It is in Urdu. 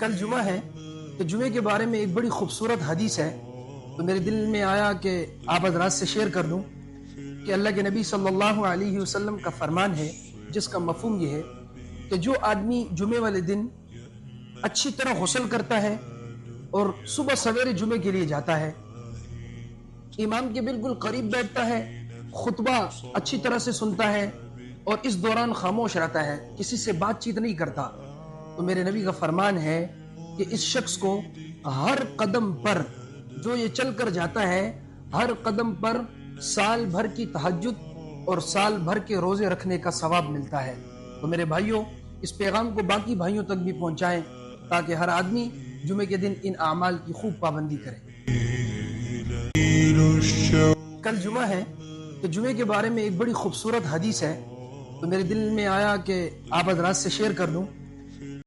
کل جمعہ ہے تو جمعے کے بارے میں ایک بڑی خوبصورت حدیث ہے، تو میرے دل میں آیا کہ آپ حضرات سے شیئر کر دوں کہ اللہ کے نبی صلی اللہ علیہ وسلم کا فرمان ہے، جس کا مفہوم یہ ہے کہ جو آدمی جمعے والے دن اچھی طرح غسل کرتا ہے اور صبح سویرے جمعے کے لیے جاتا ہے، امام کے بالکل قریب بیٹھتا ہے، خطبہ اچھی طرح سے سنتا ہے اور اس دوران خاموش رہتا ہے، کسی سے بات چیت نہیں کرتا، تو میرے نبی کا فرمان ہے کہ اس شخص کو ہر قدم پر جو یہ چل کر جاتا ہے، ہر قدم پر سال بھر کی تہجد اور سال بھر کے روزے رکھنے کا ثواب ملتا ہے۔ تو میرے بھائیوں، اس پیغام کو باقی بھائیوں تک بھی پہنچائیں تاکہ ہر آدمی جمعے کے دن ان اعمال کی خوب پابندی کرے۔ کل جمعہ ہے تو جمعے کے بارے میں ایک بڑی خوبصورت حدیث ہے، تو میرے دل میں آیا کہ آپ حضرات سے شیئر کر دوں